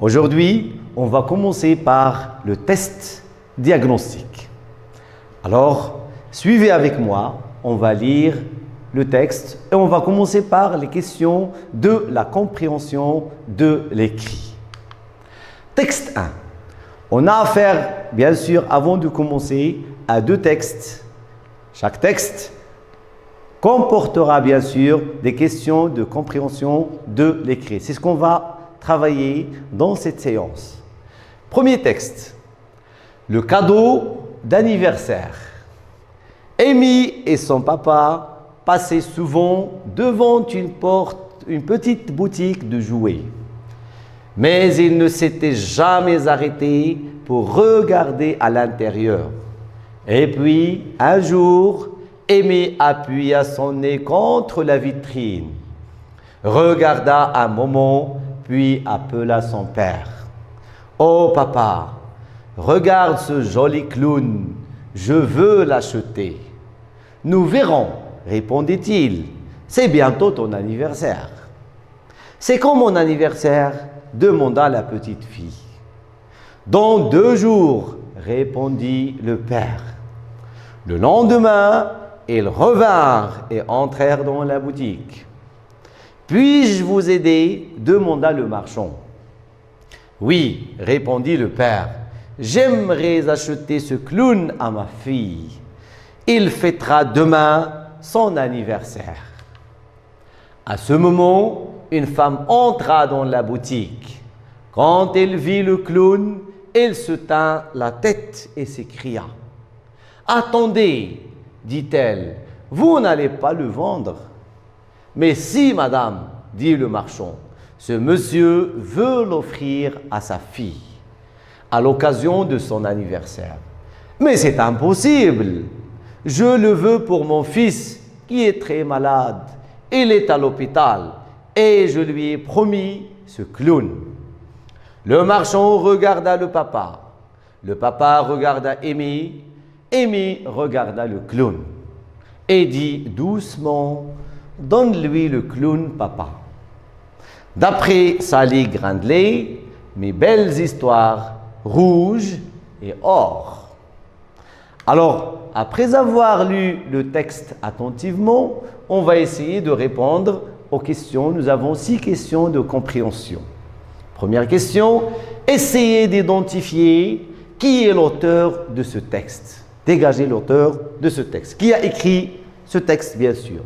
Aujourd'hui, on va commencer par le test diagnostique. Alors, suivez avec moi, on va lire le texte et on va commencer par les questions de la compréhension de l'écrit. Texte 1. On a affaire, bien sûr, avant de commencer, à deux textes. Chaque texte comportera, bien sûr, des questions de compréhension de l'écrit. C'est ce qu'on va travailler dans cette séance. Premier texte. Le cadeau d'anniversaire. Amy et son papa passaient souvent devant une petite boutique de jouets. Mais ils ne s'étaient jamais arrêtés pour regarder à l'intérieur. Et puis, un jour, Amy appuya son nez contre la vitrine, regarda un moment, puis appela son père. « Oh papa, regarde ce joli clown, je veux l'acheter. »« Nous verrons, » répondit-il, « c'est bientôt ton anniversaire. »« C'est quand mon anniversaire ?» demanda la petite fille. « Dans 2 jours, » répondit le père. Le lendemain, ils revinrent et entrèrent dans la boutique. « Puis-je vous aider ?» demanda le marchand. « Oui, » répondit le père, « j'aimerais acheter ce clown à ma fille. Il fêtera demain son anniversaire. » À ce moment, une femme entra dans la boutique. Quand elle vit le clown, elle se tint la tête et s'écria. « Attendez, dit-elle, vous n'allez pas le vendre. »« Mais si, madame, dit le marchand, ce monsieur veut l'offrir à sa fille à l'occasion de son anniversaire. »« Mais c'est impossible. Je le veux pour mon fils qui est très malade. Il est à l'hôpital et je lui ai promis ce clown. » Le marchand regarda le papa. Le papa regarda Amy. Amy regarda le clown et dit doucement, « Donne-lui le clown, papa. » D'après Sally Grindley, mes belles histoires rouges et or. Alors, après avoir lu le texte attentivement, on va essayer de répondre aux questions. Nous avons 6 questions de compréhension. Première question, essayez d'identifier qui est l'auteur de ce texte. Dégagez l'auteur de ce texte. Qui a écrit ce texte, bien sûr.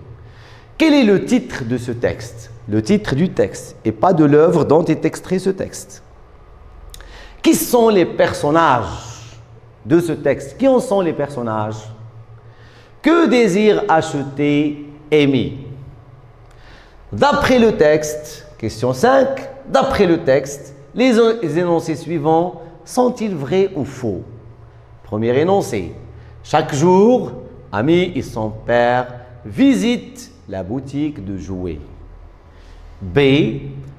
Quel est le titre de ce texte? Le titre du texte et pas de l'œuvre dont est extrait ce texte. Qui sont les personnages de ce texte? Qui en sont les personnages? Que désire acheter Amy? D'après le texte, question 5, d'après le texte, les énoncés suivants sont-ils vrais ou faux? Premier énoncé. Chaque jour, Amy et son père visitent la boutique de jouets. B.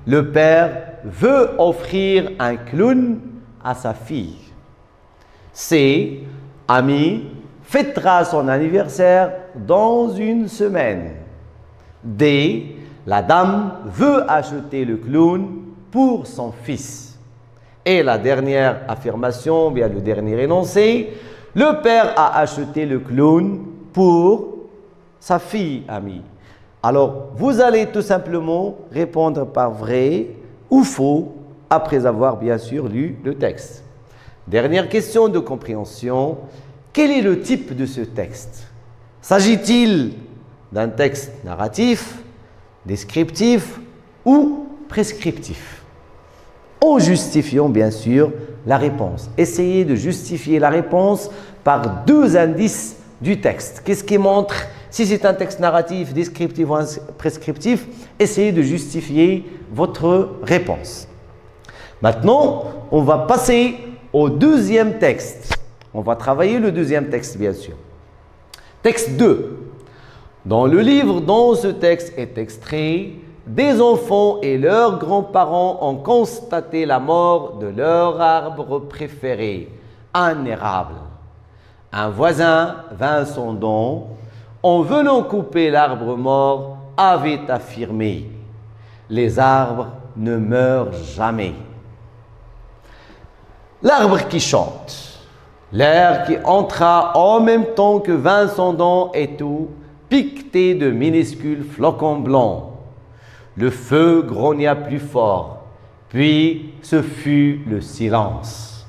Le père veut offrir un clown à sa fille. C. Amy fêtera son anniversaire dans 1 semaine. D. La dame veut acheter le clown pour son fils. Et la dernière affirmation, bien le dernier énoncé, le père a acheté le clown pour sa fille Amy. Alors, vous allez tout simplement répondre par vrai ou faux après avoir bien sûr lu le texte. Dernière question de compréhension. Quel est le type de ce texte? S'agit-il d'un texte narratif, descriptif ou prescriptif? En justifiant bien sûr la réponse. Essayez de justifier la réponse par 2 indices du texte. Qu'est-ce qui montre si c'est un texte narratif, descriptif ou prescriptif? Essayez de justifier votre réponse. Maintenant, on va passer au deuxième texte. On va travailler le deuxième texte, bien sûr. Texte 2. Dans le livre dont ce texte est extrait, des enfants et leurs grands-parents ont constaté la mort de leur arbre préféré, un érable. Un voisin, Vincent Don, en venant couper l'arbre mort, avait affirmé « Les arbres ne meurent jamais ». L'arbre qui chante, l'air qui entra en même temps que Vincendon et tout, piqueté de minuscules flocons blancs. Le feu grogna plus fort, puis ce fut le silence.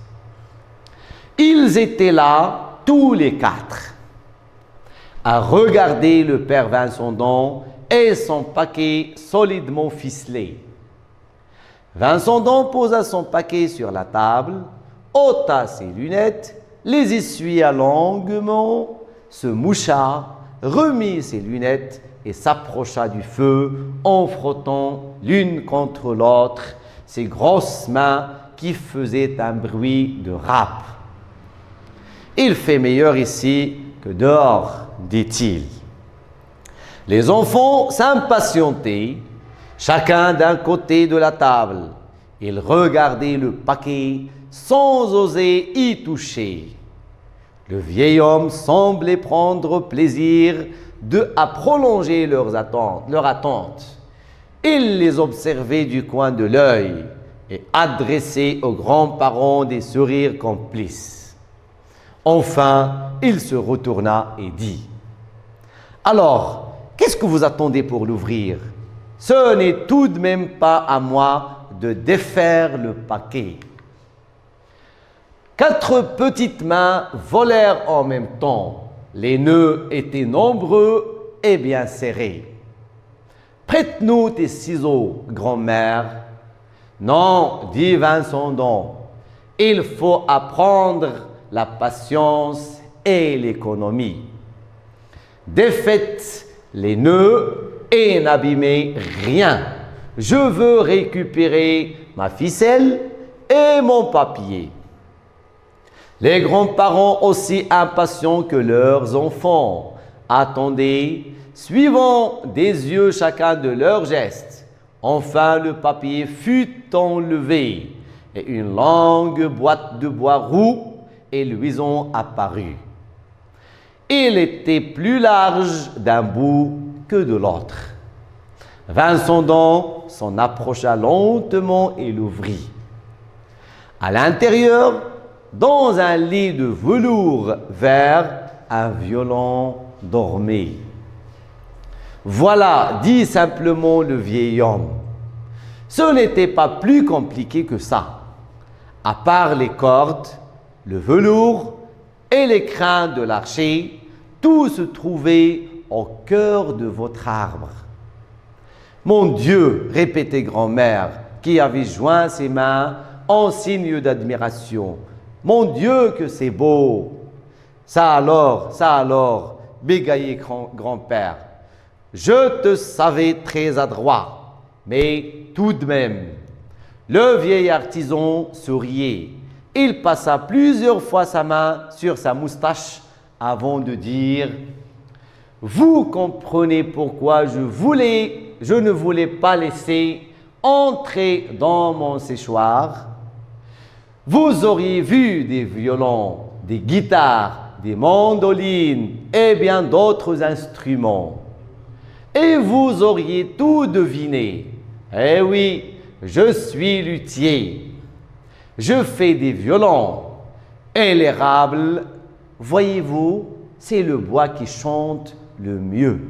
Ils étaient là, tous les quatre, à regarder le père Vincendon et son paquet solidement ficelé. Vincendon posa son paquet sur la table, ôta ses lunettes, les essuya longuement, se moucha, remit ses lunettes et s'approcha du feu en frottant l'une contre l'autre ses grosses mains qui faisaient un bruit de râpe. « Il fait meilleur ici que dehors, dit-il. » Les enfants s'impatientaient, chacun d'un côté de la table. Ils regardaient le paquet sans oser y toucher. Le vieil homme semblait prendre plaisir à prolonger leur attente. Il les observait du coin de l'œil et adressait aux grands-parents des sourires complices. Enfin, il se retourna et dit « Alors, qu'est-ce que vous attendez pour l'ouvrir? Ce n'est tout de même pas à moi de défaire le paquet. » 4 petites mains volèrent en même temps. Les nœuds étaient nombreux et bien serrés. « Prête-nous tes ciseaux, grand-mère. »« Non, dit Vincendon, il faut apprendre la patience et l'économie. Défaites les nœuds et n'abîmez rien. Je veux récupérer ma ficelle et mon papier. » Les grands-parents, aussi impatients que leurs enfants, attendaient, suivant des yeux chacun de leurs gestes. Enfin, le papier fut enlevé et une longue boîte de bois roux et luisant apparut. Il était plus large d'un bout que de l'autre. Vincendon s'en approcha lentement et l'ouvrit. À l'intérieur, dans un lit de velours vert, un violon dormait. « Voilà, dit simplement le vieil homme. Ce n'était pas plus compliqué que ça. À part les cordes, le velours et les crins de l'archer, tout se trouvait au cœur de votre arbre. » « Mon Dieu, répétait grand-mère, qui avait joint ses mains en signe d'admiration. Mon Dieu, que c'est beau! Ça alors, bégayait grand-père. Je te savais très adroit, mais tout de même. Le vieil artisan souriait. Il passa plusieurs fois sa main sur sa moustache avant de dire « Vous comprenez pourquoi je ne voulais pas laisser entrer dans mon séchoir. Vous auriez vu des violons, des guitares, des mandolines et bien d'autres instruments. Et vous auriez tout deviné. Eh oui, je suis luthier. Je fais des violons. Et l'érable, voyez-vous, c'est le bois qui chante le mieux. »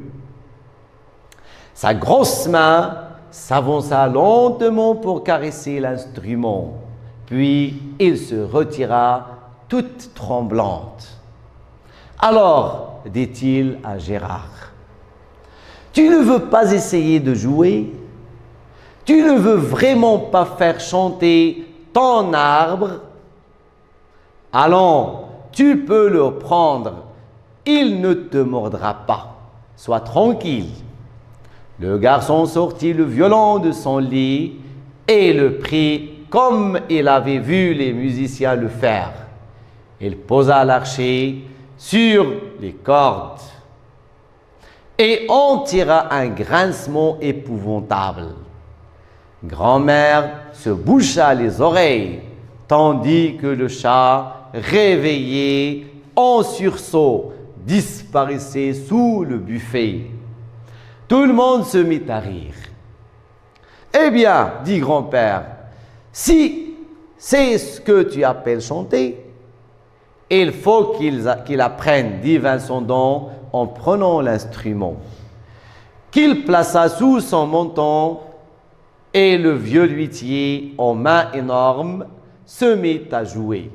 Sa grosse main s'avança lentement pour caresser l'instrument. Puis, il se retira toute tremblante. « Alors, dit-il à Gérard, tu ne veux pas essayer de jouer? Tu ne veux vraiment pas faire chanter ton arbre? Allons, tu peux le prendre. Il ne te mordra pas. Sois tranquille. » Le garçon sortit le violon de son lit et le prit comme il avait vu les musiciens le faire. Il posa l'archet sur les cordes et on tira un grincement épouvantable. Grand-mère se boucha les oreilles, tandis que le chat, réveillé en sursaut, disparaissait sous le buffet. Tout le monde se mit à rire. « Eh bien, dit grand-père, si c'est ce que tu appelles chanter. Il faut qu'il apprenne, dit Vincent Don, en prenant l'instrument. Qu'il plaça sous son menton, et le vieux luthier, en main énorme, se mit à jouer.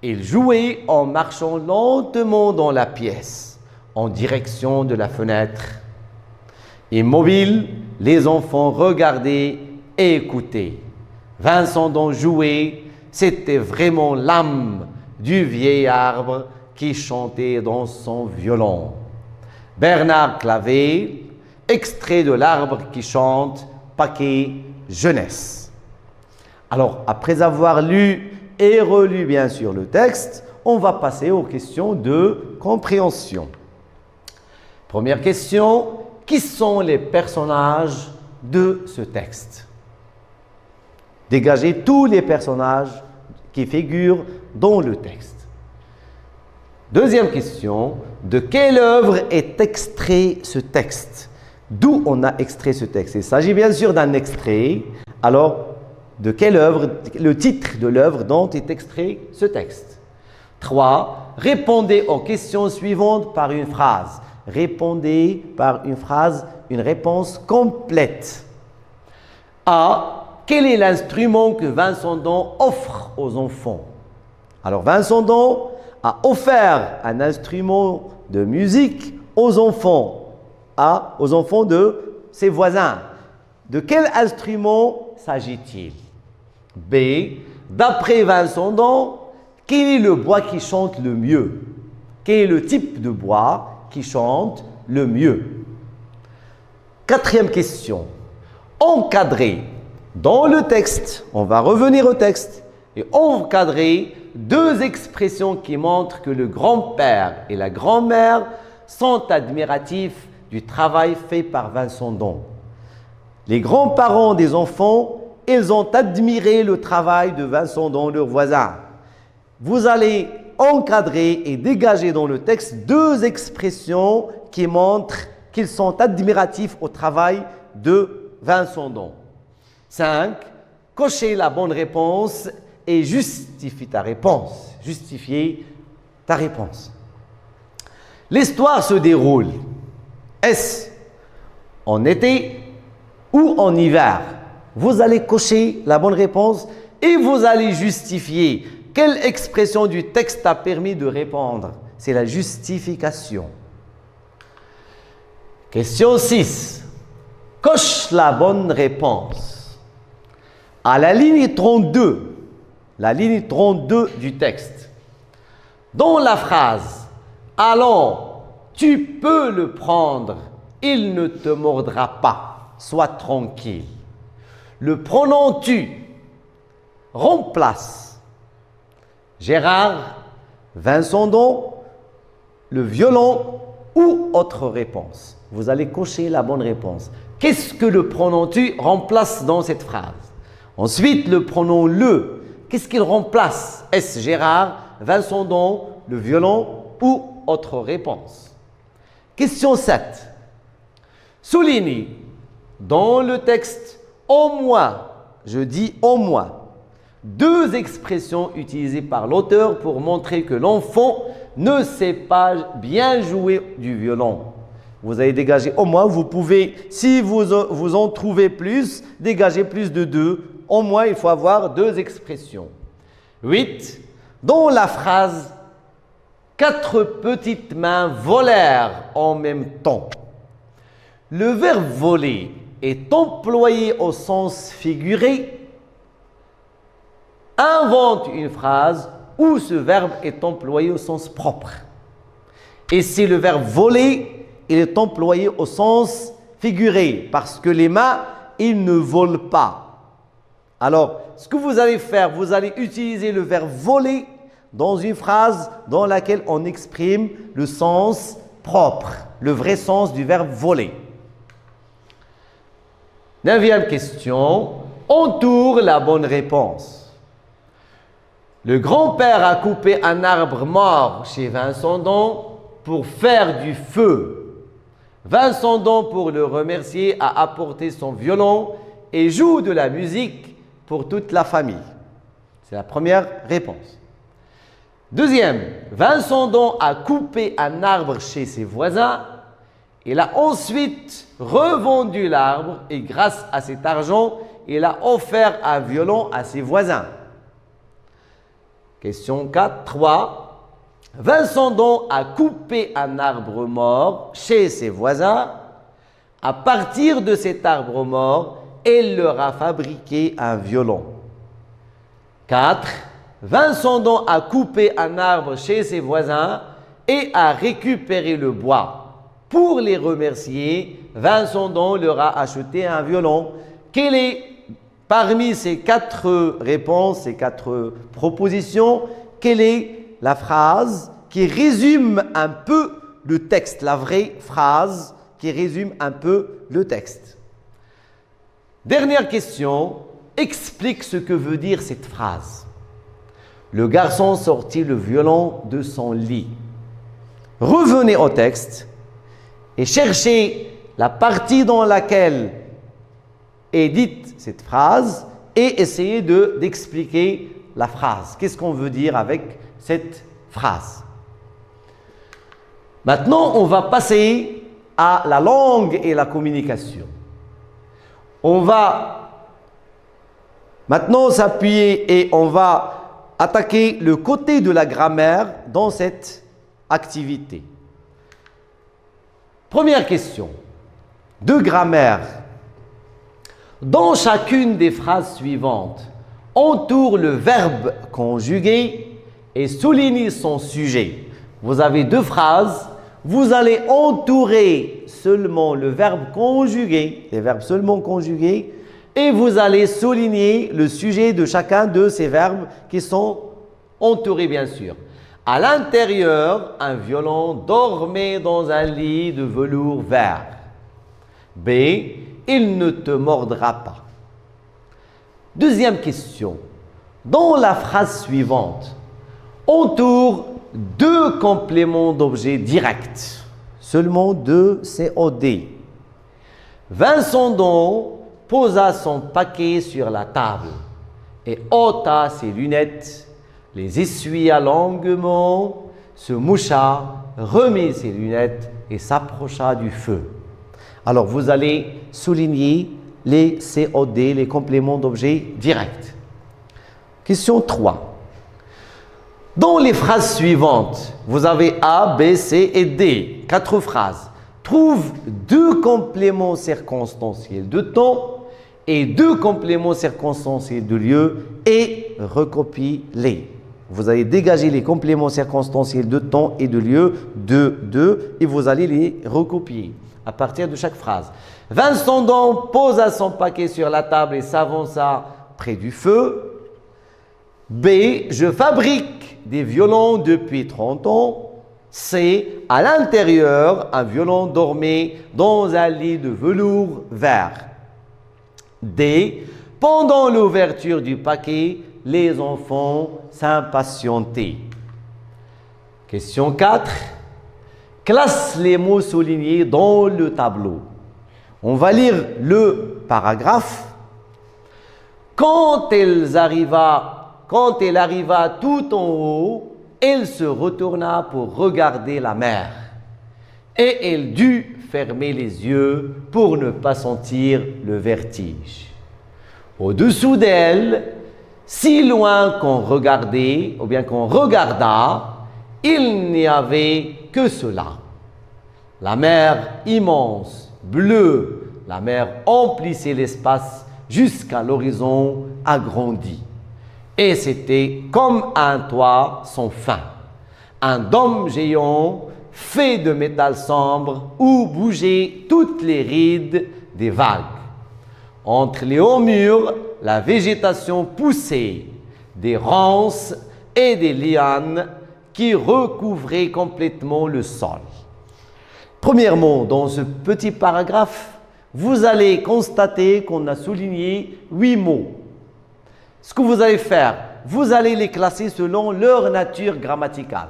Il jouait en marchant lentement dans la pièce, en direction de la fenêtre. Immobiles, les enfants regardaient et écoutaient. Vincent Don jouait, c'était vraiment l'âme du vieil arbre qui chantait dans son violon. Bernard Clavet, extrait de l'arbre qui chante, paquet jeunesse. Alors, après avoir lu et relu bien sûr le texte, on va passer aux questions de compréhension. Première question, qui sont les personnages de ce texte? Dégagez tous les personnages qui figurent dans le texte. Deuxième question, de quelle œuvre est extrait ce texte? D'où on a extrait ce texte? Il s'agit bien sûr d'un extrait. Alors, de quelle œuvre, le titre de l'œuvre dont est extrait ce texte? 3. Répondez aux questions suivantes par une phrase. Répondez par une phrase, une réponse complète. A. Quel est l'instrument que Vincent Don offre aux enfants? Alors, Vincent Don a offert un instrument de musique aux enfants de ses voisins. De quel instrument s'agit-il? B. D'après Vincent Don, quel est le bois qui chante le mieux? Quel est le type de bois qui chante le mieux? Quatrième question. Encadrer. Dans le texte, on va revenir au texte et encadrer deux expressions qui montrent que le grand-père et la grand-mère sont admiratifs du travail fait par Vincent Don. Les grands-parents des enfants, ils ont admiré le travail de Vincent Don, leur voisin. Vous allez encadrer et dégager dans le texte deux expressions qui montrent qu'ils sont admiratifs au travail de Vincent Don. 5. Cochez la bonne réponse et justifie ta réponse. Justifier ta réponse. L'histoire se déroule. Est-ce en été ou en hiver? Vous allez cocher la bonne réponse et vous allez justifier. Quelle expression du texte a permis de répondre? C'est la justification. Question 6. Coche la bonne réponse. À la ligne 32 du texte, dans la phrase « Allons, tu peux le prendre, il ne te mordra pas, sois tranquille ». Le pronom « tu » remplace Gérard, Vincent Don, le violon ou autre réponse. Vous allez cocher la bonne réponse. Qu'est-ce que le pronom « tu » remplace dans cette phrase? Ensuite, le pronom « le », qu'est-ce qu'il remplace? Est-ce Gérard, Vincent Don, le violon ou autre réponse? Question 7. Soulignez dans le texte au moins, je dis au moins, deux expressions utilisées par l'auteur pour montrer que l'enfant ne sait pas bien jouer du violon. Vous avez dégagé au moins, vous pouvez, si vous en trouvez plus, dégager plus de deux. Au moins, il faut avoir deux expressions. 8. Dans la phrase, 4 petites mains volèrent en même temps. Le verbe voler est employé au sens figuré. Invente une phrase où ce verbe est employé au sens propre. Et c'est le verbe voler, il est employé au sens figuré parce que les mains, ils ne volent pas. Alors, ce que vous allez faire, vous allez utiliser le verbe voler dans une phrase dans laquelle on exprime le sens propre, le vrai sens du verbe voler. 9e question, entoure la bonne réponse. Le grand-père a coupé un arbre mort chez Vincent Don pour faire du feu. Vincent Don, pour le remercier, a apporté son violon et joue de la musique pour toute la famille. C'est la première réponse. Deuxième, Vincent donc a coupé un arbre chez ses voisins. Il a ensuite revendu l'arbre et grâce à cet argent, il a offert un violon à ses voisins. Question 4, 3. Vincent donc a coupé un arbre mort chez ses voisins. À partir de cet arbre mort, il leur a fabriqué un violon. 4. Vincent donc a coupé un arbre chez ses voisins et a récupéré le bois. Pour les remercier, Vincent donc leur a acheté un violon. Quelle est, parmi ces 4 réponses, ces 4 propositions, quelle est la phrase qui résume un peu le texte, la vraie phrase qui résume un peu le texte? Dernière question, explique ce que veut dire cette phrase. Le garçon sortit le violon de son lit. Revenez au texte et cherchez la partie dans laquelle est dite cette phrase et essayez d'expliquer la phrase. Qu'est-ce qu'on veut dire avec cette phrase? Maintenant, on va passer à la langue et la communication. On va maintenant s'appuyer et on va attaquer le côté de la grammaire dans cette activité. Première question de grammaire. Dans chacune des phrases suivantes, entoure le verbe conjugué et souligne son sujet. Vous avez 2 phrases. Vous allez entourer seulement le verbe conjugué, les verbes seulement conjugués, et vous allez souligner le sujet de chacun de ces verbes qui sont entourés, bien sûr. À l'intérieur, un violon dormait dans un lit de velours vert. B. Il ne te mordra pas. Deuxième question. Dans la phrase suivante, entoure 2 compléments d'objet directs. Seulement 2 COD. Vincent donc posa son paquet sur la table et ôta ses lunettes, les essuya longuement, se moucha, remit ses lunettes et s'approcha du feu. Alors, vous allez souligner les COD, les compléments d'objet directs. Question 3. Dans les phrases suivantes, vous avez A, B, C et D. 4 phrases. Trouve 2 compléments circonstanciels de temps et 2 compléments circonstanciels de lieu et recopie-les. Vous allez dégager les compléments circonstanciels de temps et de lieu de 2 et vous allez les recopier à partir de chaque phrase. Vincent donc posa son paquet sur la table et s'avança près du feu. B. Je fabrique des violons depuis 30 ans. C. À l'intérieur, un violon dormait dans un lit de velours vert. D. Pendant l'ouverture du paquet, les enfants s'impatientaient. Question 4. Classe les mots soulignés dans le tableau. On va lire le paragraphe. Quand elle arriva tout en haut, elle se retourna pour regarder la mer. Et elle dut fermer les yeux pour ne pas sentir le vertige. Au-dessous d'elle, si loin qu'on regardait, ou bien qu'on regarda, il n'y avait que cela. La mer immense, bleue, la mer emplissait l'espace jusqu'à l'horizon agrandi. Et c'était comme un toit sans fin, un dôme géant fait de métal sombre où bougeaient toutes les rides des vagues. Entre les hauts murs, la végétation poussait, des ronces et des lianes qui recouvraient complètement le sol. Premièrement, dans ce petit paragraphe, vous allez constater qu'on a souligné 8 mots. Ce que vous allez faire, vous allez les classer selon leur nature grammaticale.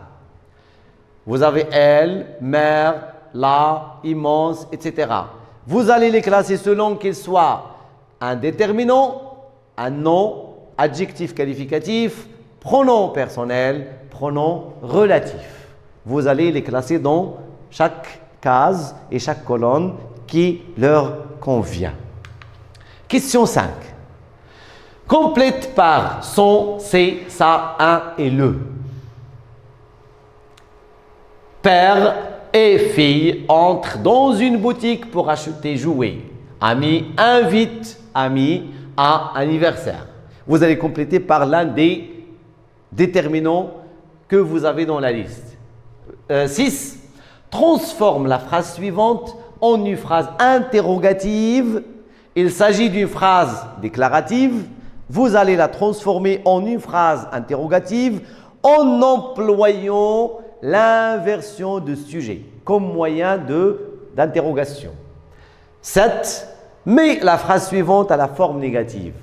Vous avez elle, mer, la, immense, etc. Vous allez les classer selon qu'ils soient un déterminant, un nom, adjectif qualificatif, pronom personnel, pronom relatif. Vous allez les classer dans chaque case et chaque colonne qui leur convient. Question 5. Complète par son, c'est, ça, un et le. Père et fille entrent dans une boutique pour acheter jouets. Ami invite ami à anniversaire. Vous allez compléter par l'un des déterminants que vous avez dans la liste. 6. Transforme la phrase suivante en une phrase interrogative. Il s'agit d'une phrase déclarative. Vous allez la transformer en une phrase interrogative en employant l'inversion de sujet comme moyen d'interrogation. 7. Mets la phrase suivante à la forme négative.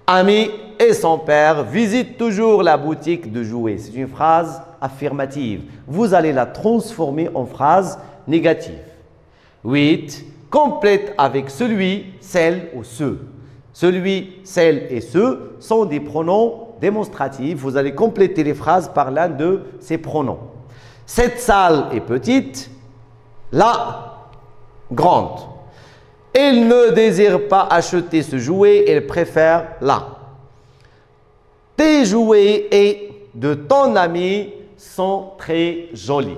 Ami et son père visitent toujours la boutique de jouets. C'est une phrase affirmative. Vous allez la transformer en phrase négative. 8. Complète avec celui, celle ou ce. Celui, celle et ce sont des pronoms démonstratifs. Vous allez compléter les phrases par l'un de ces pronoms. Cette salle est petite, la grande. Elle ne désire pas acheter ce jouet, elle préfère la. Tes jouets et de ton ami sont très jolis.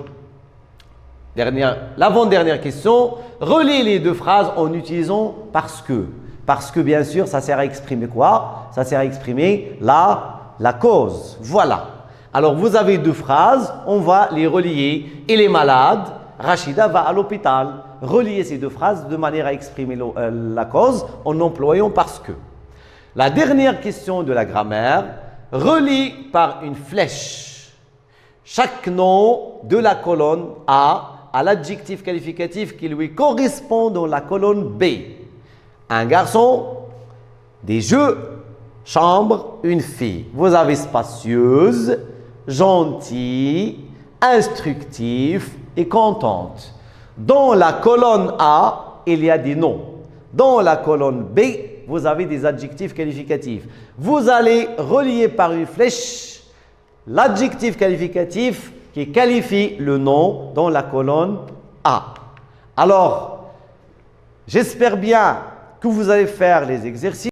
L'avant-dernière question, relis les deux phrases en utilisant parce que. Parce que bien sûr, ça sert à exprimer quoi? Ça sert à exprimer la cause. Voilà. Alors vous avez deux phrases, on va les relier. Il est malade, Rachida va à l'hôpital. Relier ces deux phrases de manière à exprimer la cause en employant parce que. La dernière question de la grammaire, relie par une flèche chaque nom de la colonne A à l'adjectif qualificatif qui lui correspond dans la colonne B. Un garçon, des jeux, chambre, une fille. Vous avez spacieuse, gentille, instructif et contente. Dans la colonne A, il y a des noms. Dans la colonne B, vous avez des adjectifs qualificatifs. Vous allez relier par une flèche l'adjectif qualificatif qui qualifie le nom dans la colonne A. Alors, j'espère bien que vous allez faire les exercices.